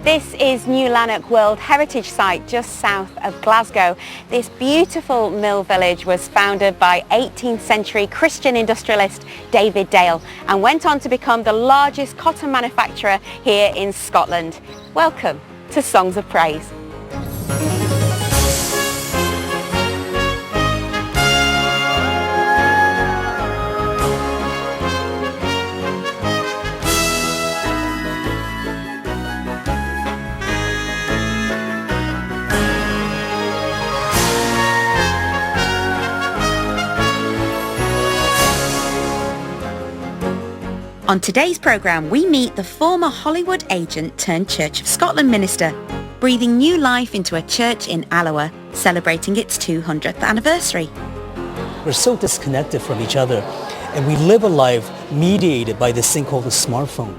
This is New Lanark World Heritage Site just south of Glasgow. This beautiful mill village was founded by 18th century Christian industrialist David Dale and went on to become the largest cotton manufacturer here in Scotland. Welcome to Songs of Praise. On today's programme, we meet the former Hollywood agent turned Church of Scotland minister, breathing new life into a church in Alloa, celebrating its 200th anniversary. We're so disconnected from each other, and we live a life mediated by this thing called the smartphone.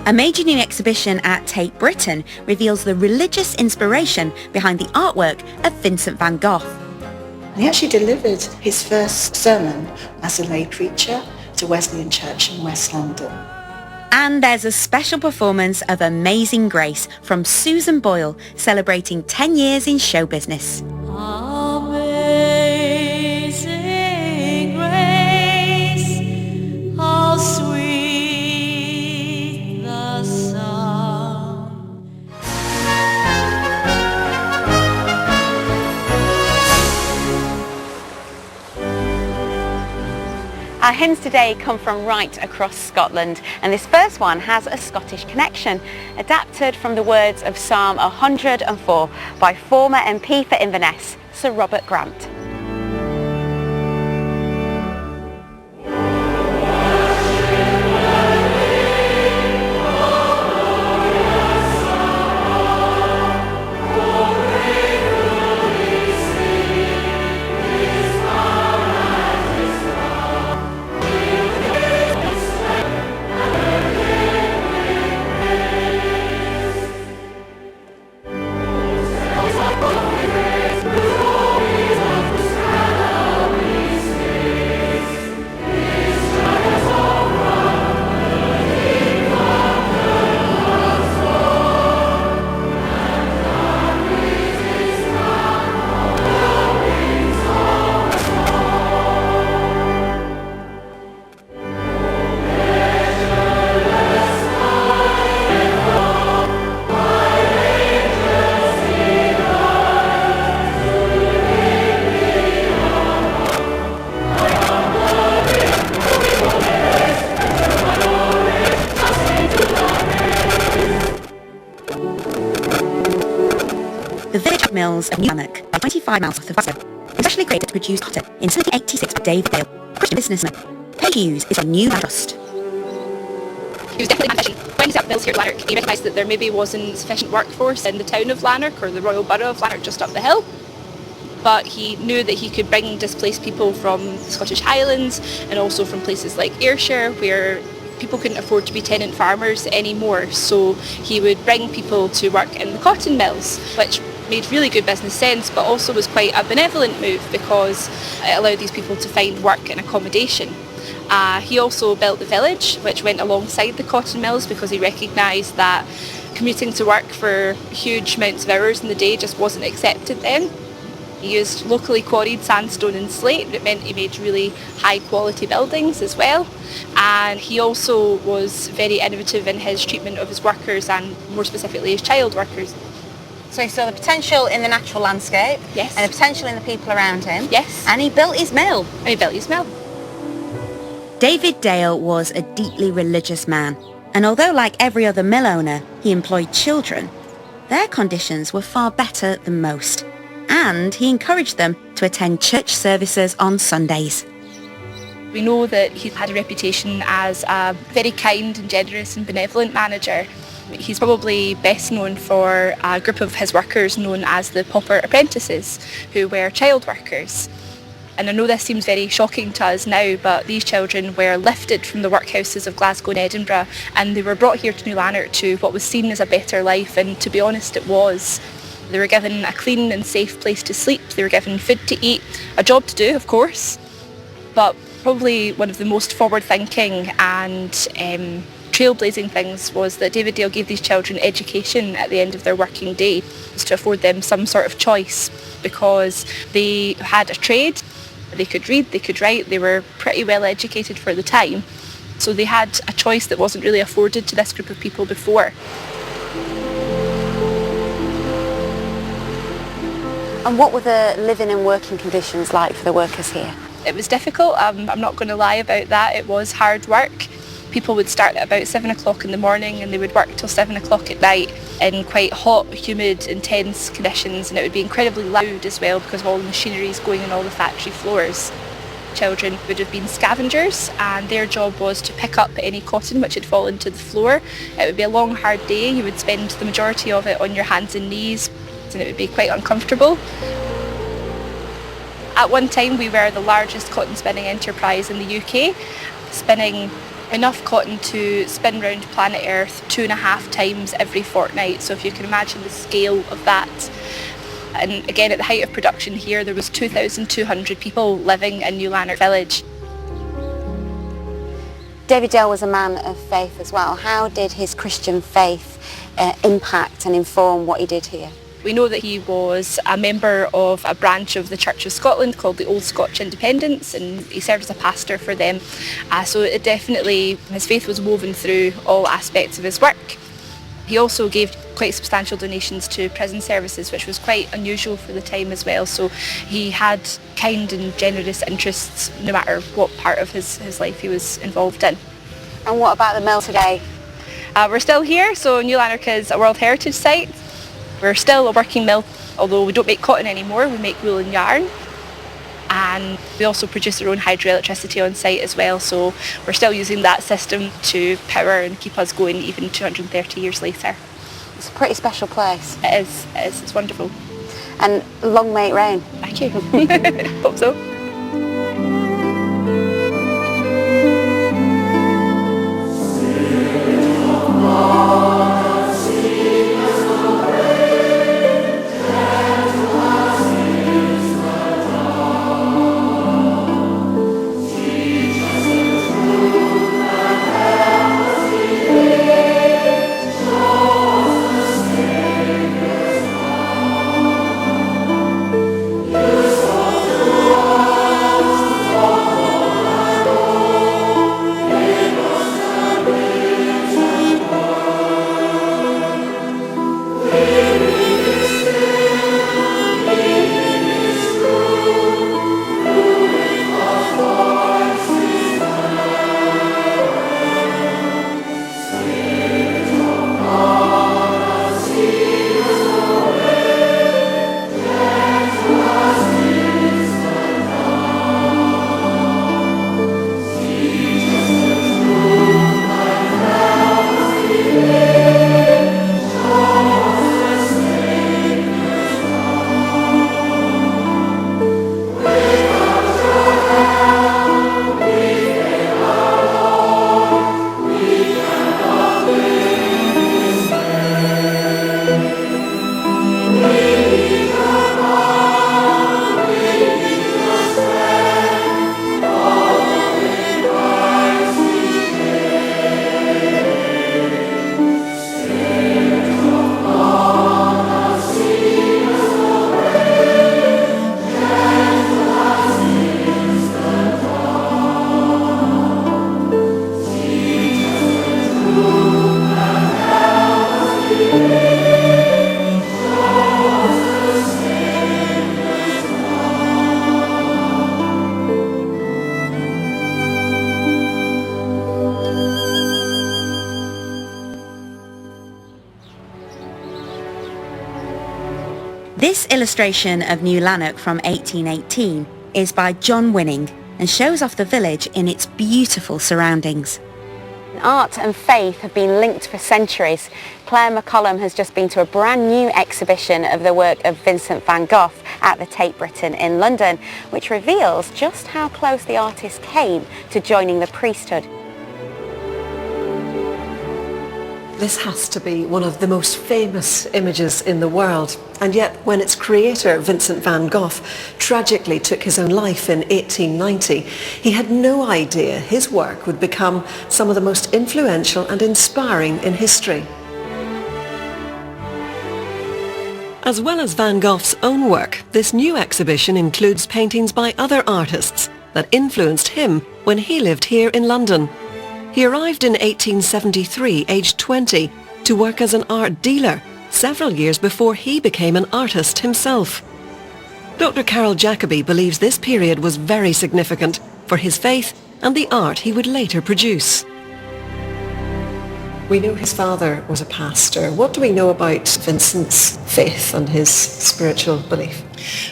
A major new exhibition at Tate Britain reveals the religious inspiration behind the artwork of Vincent van Gogh. He actually delivered his first sermon as a lay preacher to Wesleyan Church in West London. And there's a special performance of Amazing Grace from Susan Boyle, celebrating 10 years in show business. Amazing grace, how sweet the sound. Our hymns today come from right across Scotland, and this first one has a Scottish connection, adapted from the words of Psalm 104 by former MP for Inverness, Sir Robert Grant. The village of mills of New Lanark, 25 miles south of Glasgow, especially created to produce cotton in 1786 by David Dale, Christian businessman. Page Hughes is a New Lanark trust. He was definitely man-fishing. When he set up mills here at Lanark, he recognised that there maybe wasn't sufficient workforce in the town of Lanark or the Royal Borough of Lanark just up the hill. But he knew that he could bring displaced people from the Scottish Highlands and also from places like Ayrshire, where people couldn't afford to be tenant farmers anymore. So he would bring people to work in the cotton mills, which made really good business sense, but also was quite a benevolent move because it allowed these people to find work and accommodation. He also built the village, which went alongside the cotton mills because he recognised that commuting to work for huge amounts of hours in the day just wasn't accepted then. He used locally quarried sandstone and slate, but it meant he made really high quality buildings as well. And he also was very innovative in his treatment of his workers and more specifically his child workers. So he saw the potential in the natural landscape, Yes. and the potential in the people around him, Yes. and he built his mill. And he built his mill. David Dale was a deeply religious man, and although like every other mill owner, he employed children, their conditions were far better than most, and he encouraged them to attend church services on Sundays. We know that he had a reputation as a very kind and generous and benevolent manager. He's probably best known for a group of his workers known as the pauper apprentices, who were child workers. And I know this seems very shocking to us now, but these children were lifted from the workhouses of Glasgow and Edinburgh, and they were brought here to New Lanark to what was seen as a better life, and to be honest it was. They were given a clean and safe place to sleep, they were given food to eat, a job to do of course, but probably one of the most forward-thinking and trailblazing things was that David Dale gave these children education at the end of their working day, to afford them some sort of choice, because they had a trade, they could read, they could write, they were pretty well educated for the time. So they had a choice that wasn't really afforded to this group of people before. And what were the living and working conditions like for the workers here? It was difficult, I'm not going to lie about that. It was hard work. People would start at about 7 o'clock in the morning and they would work till 7 o'clock at night in quite hot, humid, intense conditions, and it would be incredibly loud as well because of all the machineries going on all the factory floors. Children would have been scavengers, and their job was to pick up any cotton which had fallen to the floor. It would be a long, hard day. You would spend the majority of it on your hands and knees, and it would be quite uncomfortable. At one time we were the largest cotton spinning enterprise in the UK, spinning enough cotton to spin round planet Earth 2.5 times every fortnight. So if you can imagine the scale of that. And again, at the height of production here, there was 2,200 people living in New Lanark village. David Dale was a man of faith as well. How did his Christian faith impact and inform what he did here? We know that he was a member of a branch of the Church of Scotland called the Old Scotch Independents, and he served as a pastor for them. So it definitely, his faith was woven through all aspects of his work. He also gave quite substantial donations to prison services, which was quite unusual for the time as well. So he had kind and generous interests no matter what part of his life he was involved in. And what about the mill today? We're still here, so New Lanark is a World Heritage Site. We're still a working mill, although we don't make cotton anymore, we make wool and yarn. And we also produce our own hydroelectricity on site as well, so we're still using that system to power and keep us going even 230 years later. It's a pretty special place. It is, it's wonderful. And long may it rain. Thank you. Hope so. This illustration of New Lanark from 1818 is by John Winning and shows off the village in its beautiful surroundings. Art and faith have been linked for centuries. Claire McCollum has just been to a brand new exhibition of the work of Vincent van Gogh at the Tate Britain in London, which reveals just how close the artist came to joining the priesthood. This has to be one of the most famous images in the world. And yet, when its creator, Vincent van Gogh, tragically took his own life in 1890, he had no idea his work would become some of the most influential and inspiring in history. As well as Van Gogh's own work, this new exhibition includes paintings by other artists that influenced him when he lived here in London. He arrived in 1873, aged 20, to work as an art dealer, several years before he became an artist himself. Dr. Carol Jacobi believes this period was very significant for his faith and the art he would later produce. We know his father was a pastor. What do we know about Vincent's faith and his spiritual belief?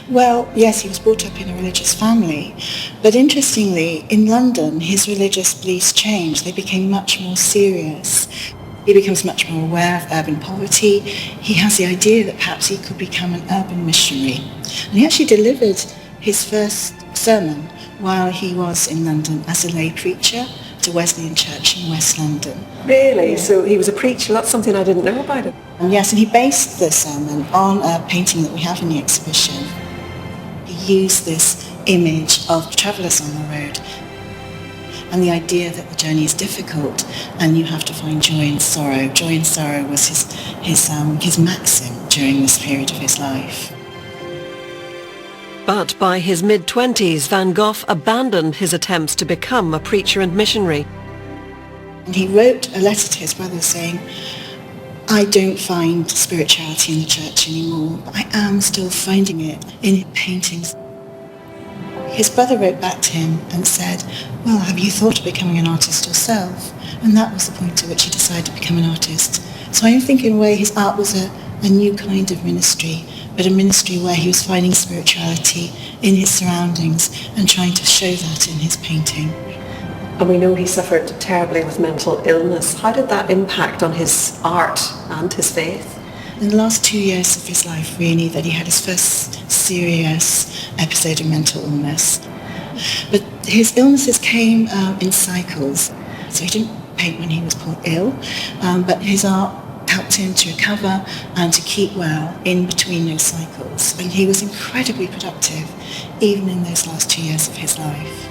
Well, yes, he was brought up in a religious family, but interestingly, in London, his religious beliefs changed. They became much more serious. He becomes much more aware of urban poverty. He has the idea that perhaps he could become an urban missionary. And he actually delivered his first sermon while he was in London as a lay preacher to Wesleyan Church in West London. Really? Yeah. So he was a preacher? That's something I didn't know about him. Yes, and he based the sermon on a painting that we have in the exhibition. He used this image of travellers on the road and the idea that the journey is difficult and you have to find joy in sorrow. Joy in sorrow was his maxim during this period of his life. But by his mid-20s, Van Gogh abandoned his attempts to become a preacher and missionary. And he wrote a letter to his brother saying, I don't find spirituality in the church anymore, but I am still finding it in paintings. His brother wrote back to him and said, well, have you thought of becoming an artist yourself? And that was the point at which he decided to become an artist. So I think in a way his art was a new kind of ministry, but a ministry where he was finding spirituality in his surroundings and trying to show that in his painting. And we know he suffered terribly with mental illness. How did that impact on his art and his faith? In the last 2 years of his life, really, that he had his first serious episode of mental illness. But his illnesses came in cycles. So he didn't paint when he was ill, but his art helped him to recover and to keep well in between those cycles. And he was incredibly productive, even in those last 2 years of his life.